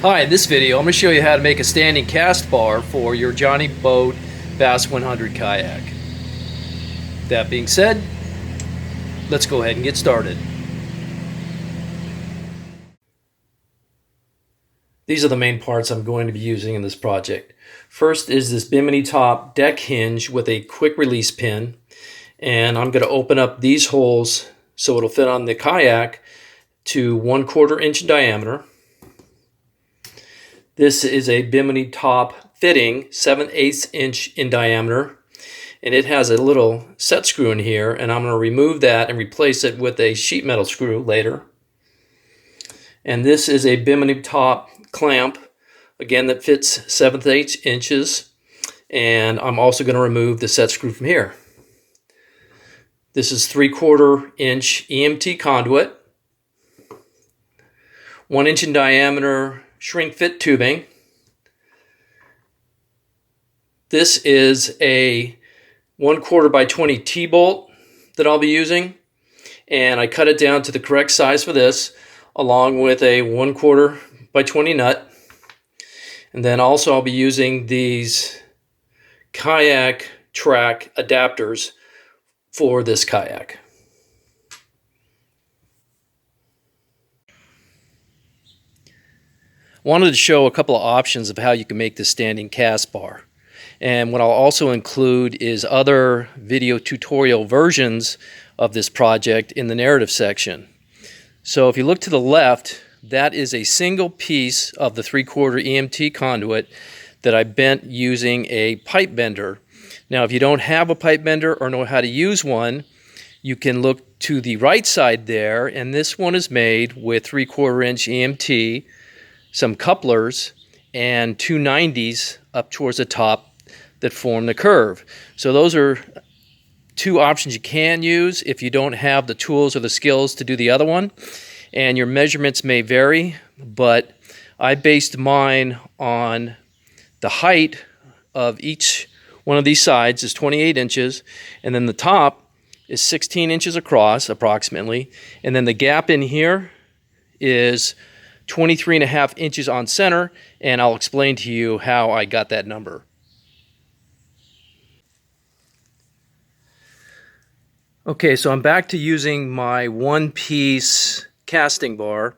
Hi, in this video I'm going to show you how to make a standing cast bar for your Jonny Boats Bass 100 kayak. That being said, let's go ahead and get started. These are the main parts I'm going to be using in this project. First is this Bimini top deck hinge with a quick release pin, and I'm going to open up these holes so it'll fit on the kayak to 1/4 inch in diameter. This is a Bimini top fitting, 7/8 inch in diameter, and it has a little set screw in here, and I'm going to remove that and replace it with a sheet metal screw later. And this is a Bimini top clamp, again, that fits 7/8 inches, and I'm also going to remove the set screw from here. This is 3/4 inch EMT Conduit, 1 inch in diameter Shrink Fit Tubing. This is a 1/4 by 20 T-bolt that I'll be using, and I cut it down to the correct size for this, along with a 1/4 by 20 nut. And then also I'll be using these kayak track adapters for this kayak. Wanted to show a couple of options of how you can make this standing cast bar. And what I'll also include is other video tutorial versions of this project in the narrative section. So if you look to the left, that is a single piece of the 3/4 EMT conduit that I bent using a pipe bender. Now if you don't have a pipe bender or know how to use one, you can look to the right side there, and this one is made with 3/4 inch EMT, some couplers, and 290s up towards the top that form the curve. So those are two options you can use if you don't have the tools or the skills to do the other one. And your measurements may vary, but I based mine on the height of each one of these sides is 28 inches, and then the top is 16 inches across approximately, and then the gap in here is 23.5 inches on center, and I'll explain to you how I got that number. Okay, so I'm back to using my one-piece casting bar,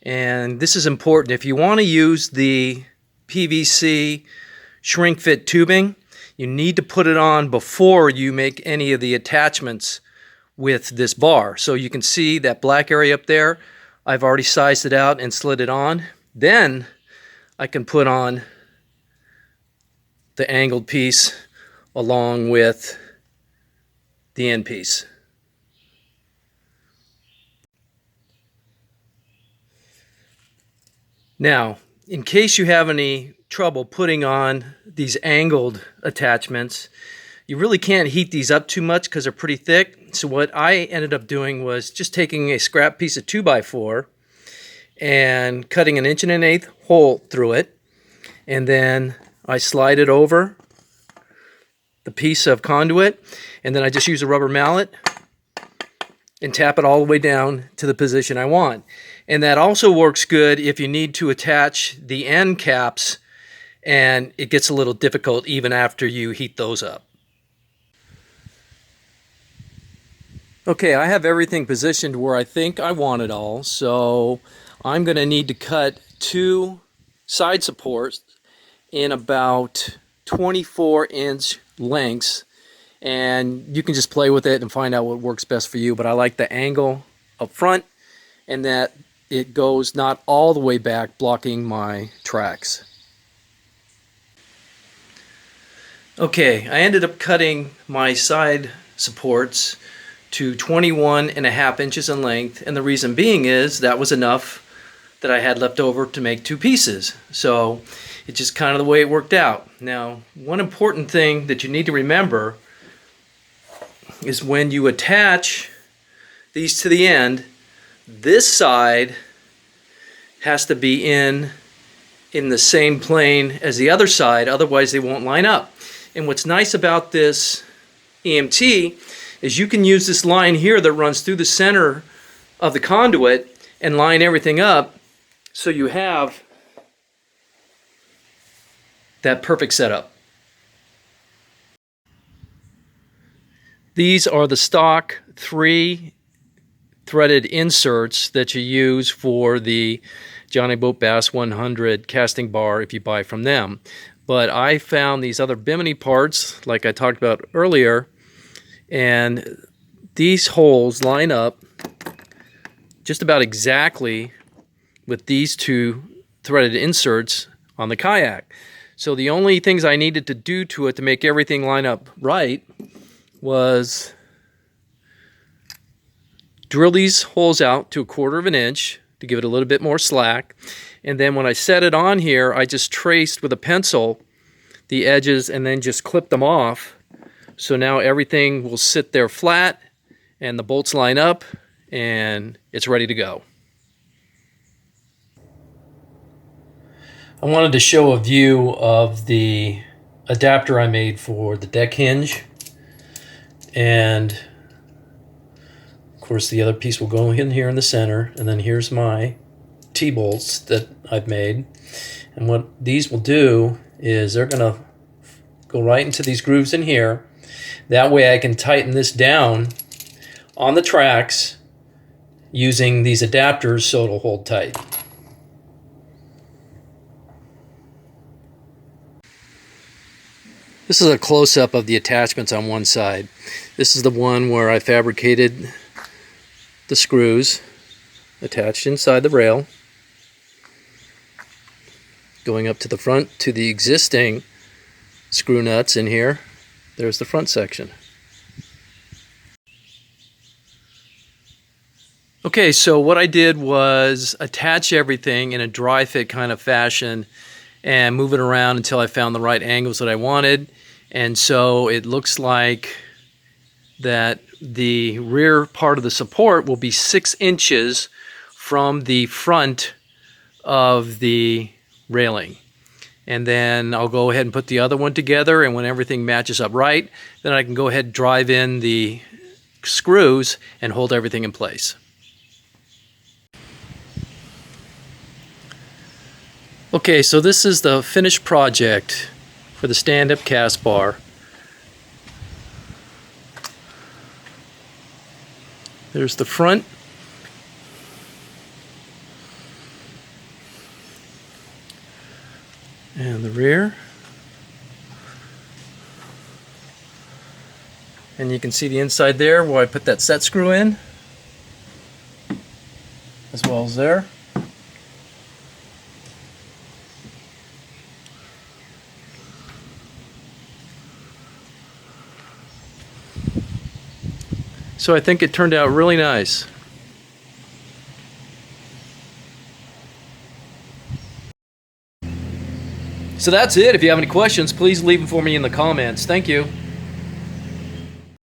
and this is important. If you want to use the PVC Shrink Fit Tubing, you need to put it on before you make any of the attachments with this bar. So you can see that black area up there, I've already sized it out and slid it on. Then I can put on the angled piece along with the end piece. Now, in case you have any trouble putting on these angled attachments, you really can't heat these up too much because they're pretty thick. So what I ended up doing was just taking a scrap piece of 2x4 and cutting an 1 1/8 hole through it, and then I slide it over the piece of conduit, and then I just use a rubber mallet and tap it all the way down to the position I want. And that also works good if you need to attach the end caps, and it gets a little difficult even after you heat those up. Okay, I have everything positioned where I think I want it all, so I'm going to need to cut 2 side supports in about 24-inch lengths, and you can just play with it and find out what works best for you. But I like the angle up front and that it goes not all the way back, blocking my tracks. Okay, I ended up cutting my side supports to 21.5 inches in length, and the reason being is that was enough that I had left over to make 2 pieces. So it's just kind of the way it worked out. Now, one important thing that you need to remember is when you attach these to the end, this side has to be in the same plane as the other side, otherwise they won't line up. And what's nice about this EMT is you can use this line here that runs through the center of the conduit and line everything up so you have that perfect setup. These are the stock 3 threaded inserts that you use for the Jonny Boats Bass 100 casting bar if you buy from them. But I found these other Bimini parts, like I talked about earlier, and these holes line up just about exactly with these 2 threaded inserts on the Kayak. So the only things I needed to do to it to make everything line up right was drill these holes out to 1/4 of an inch to give it a little bit more slack. And then when I set it on here, I just traced with a pencil the edges and then just clipped them off. So now everything will sit there flat and the bolts line up and it's ready to go. I wanted to show a view of the adapter I made for the deck hinge. And of course the other piece will go in here in the center, and then here's my T-bolts that I've made. And what these will do is they're going to go right into these grooves in here. That way I can tighten this down on the tracks using these adapters so it'll hold tight. This is a close-up of the attachments on one side. This is the one where I fabricated the screws attached inside the rail, going up to the front to the existing screw nuts in here. There's the front section. Okay, so what I did was attach everything in a dry fit kind of fashion and move it around until I found the right angles that I wanted. And so it looks like that the rear part of the support will be 6 inches from the front of the railing. And then I'll go ahead and put the other one together, and when everything matches up right, then I can go ahead and drive in the screws and hold everything in place. Okay, so this is the finished project for the stand-up cast bar. There's the front. And the rear. And you can see the inside there where I put that set screw in, as well as there. So I think it turned out really nice. So that's it. If you have any questions, please leave them for me in the comments. Thank you.